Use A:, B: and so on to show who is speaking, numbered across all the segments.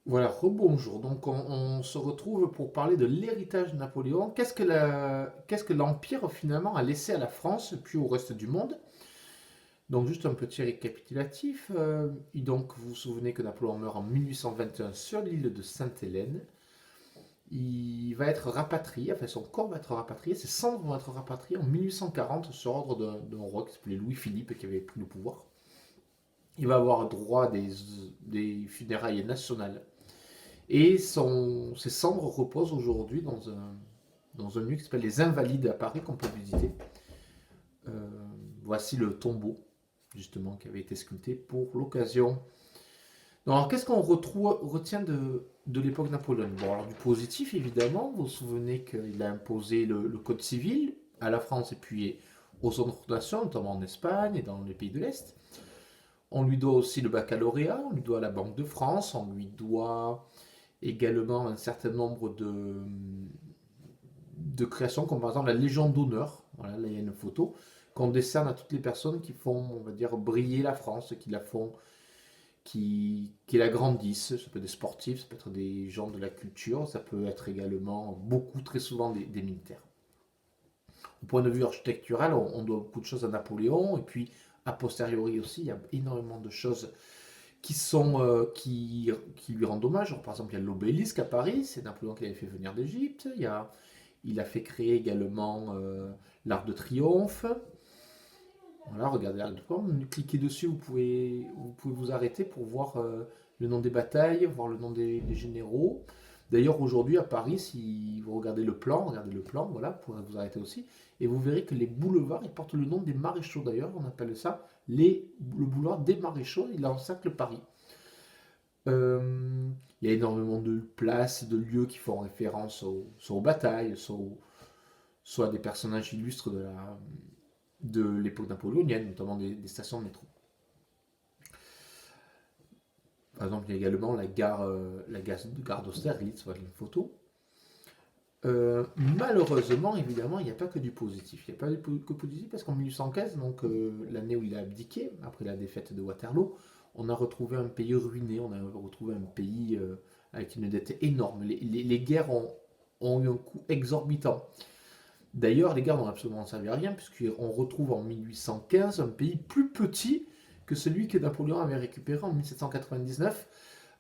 A: Voilà, rebonjour. Donc on se retrouve pour parler de l'héritage de Napoléon. Qu'est-ce que l'Empire finalement a laissé à la France puis au reste du monde? Donc juste un petit récapitulatif. Donc vous vous souvenez que Napoléon meurt en 1821 sur l'île de Sainte-Hélène. Il va être rapatrié, enfin son corps va être rapatrié, ses cendres vont être rapatriées en 1840 sur ordre d'un roi qui s'appelait Louis-Philippe qui avait pris le pouvoir. Il va avoir droit à des funérailles nationales. Et ses cendres reposent aujourd'hui dans un lieu qui s'appelle les Invalides à Paris qu'on peut visiter. Euh, Voici le tombeau, justement, qui avait été sculpté pour l'occasion. Alors, qu'est-ce qu'on retient de l'époque napoléonienne? Bon, alors du positif, évidemment. Vous vous souvenez qu'il a imposé le code civil à la France et puis aux autres nations, notamment en Espagne et dans les pays de l'Est. On lui doit aussi le baccalauréat, on lui doit la Banque de France, on lui doit également un certain nombre de créations, comme par exemple la Légion d'honneur. Voilà, là il y a une photo qu'on décerne à toutes les personnes qui font, on va dire, briller la France, qui la font, qui l'agrandissent. Ça peut être des sportifs, ça peut être des gens de la culture, ça peut être également beaucoup, très souvent, des militaires. Au point de vue architectural, on doit beaucoup de choses à Napoléon, et puis a posteriori aussi, il y a énormément de choses qui lui rendent hommage. Alors, par exemple, il y a l'obélisque à Paris, c'est Napoléon qui l'avait fait venir d'Égypte. Il a fait créer également l'Arc de Triomphe. Voilà, regardez l'Arc de Triomphe. Cliquez dessus, vous pouvez vous arrêter pour voir le nom des batailles, voir le nom des généraux. D'ailleurs, aujourd'hui à Paris, si vous regardez le plan, voilà, vous pourrez vous arrêter aussi, et vous verrez que les boulevards, ils portent le nom des maréchaux d'ailleurs, on appelle ça le boulevard des maréchaux, il encercle Paris. Il y a énormément de places, de lieux qui font référence soit aux batailles, soit à des personnages illustres de l'époque napoléonienne, notamment des stations de métro. Par exemple, il y a également la gare d'Austerlitz, voilà une photo. Malheureusement, évidemment, il n'y a pas que du positif. Il n'y a pas que positif parce qu'en 1815, donc l'année où il a abdiqué, après la défaite de Waterloo, on a retrouvé un pays ruiné, on a retrouvé un pays avec une dette énorme. Les guerres ont eu un coût exorbitant. D'ailleurs, les guerres n'ont absolument servi à rien, puisqu'on retrouve en 1815 un pays plus petit que celui que Napoléon avait récupéré en 1799,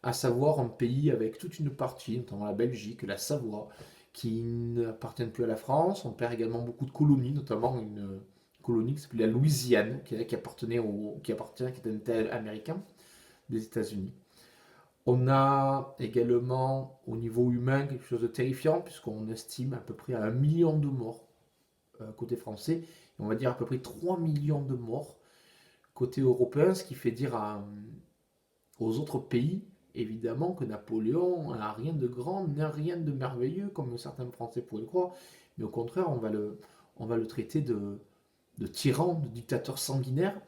A: à savoir un pays avec toute une partie, notamment la Belgique, la Savoie, qui n'appartiennent plus à la France. On perd également beaucoup de colonies, notamment une colonie qui s'appelait la Louisiane, qui était un tel américain des États-Unis. On a également, au niveau humain, quelque chose de terrifiant, puisqu'on estime à peu près à 1 million de morts côté français, et on va dire à peu près 3 millions de morts côté européen, ce qui fait dire aux autres pays, évidemment, que Napoléon n'a rien de grand, n'a rien de merveilleux, comme certains Français pourraient le croire, mais au contraire, on va le traiter de tyran, de dictateur sanguinaire.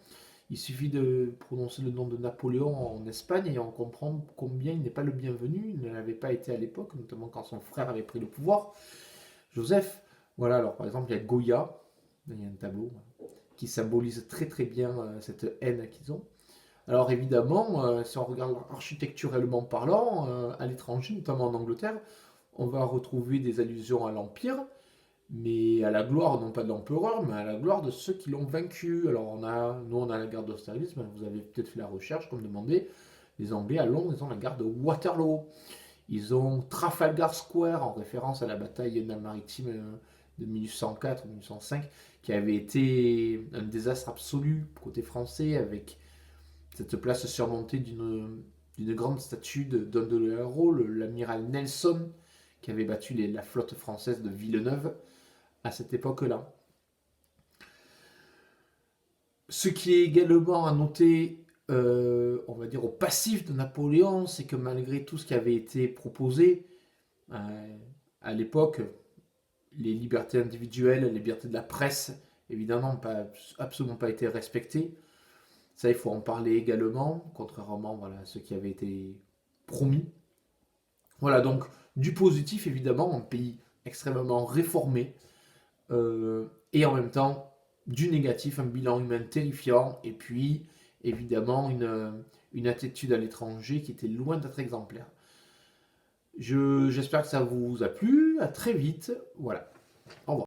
A: Il suffit de prononcer le nom de Napoléon en Espagne et on comprend combien il n'est pas le bienvenu. Il ne l'avait pas été à l'époque, notamment quand son frère avait pris le pouvoir, Joseph. Voilà, alors par exemple, il y a Goya, il y a un tableau qui symbolise très très bien cette haine qu'ils ont. Alors évidemment, si on regarde architecturellement parlant, à l'étranger, notamment en Angleterre, on va retrouver des allusions à l'Empire, mais à la gloire, non pas de l'empereur, mais à la gloire de ceux qui l'ont vaincu. Alors nous on a la gare d'Austerlitz, mais vous avez peut-être fait la recherche, comme demandé, les Anglais à Londres, ils ont la gare de Waterloo. Ils ont Trafalgar Square, en référence à la bataille maritime de 1804-1805, qui avait été un désastre absolu côté français, avec cette place surmontée d'une grande statue d'un de héros, l'amiral Nelson, qui avait battu la flotte française de Villeneuve à cette époque-là. Ce qui est également à noter, on va dire, au passif de Napoléon, c'est que malgré tout ce qui avait été proposé à l'époque, les libertés individuelles, les libertés de la presse, évidemment, n'ont absolument pas été respectées. Ça, il faut en parler également, contrairement voilà, à ce qui avait été promis. Voilà, donc du positif, évidemment, un pays extrêmement réformé, et en même temps du négatif, un bilan humain terrifiant, et puis évidemment une attitude à l'étranger qui était loin d'être exemplaire. J'espère que ça vous a plu. À très vite. Voilà. Au revoir.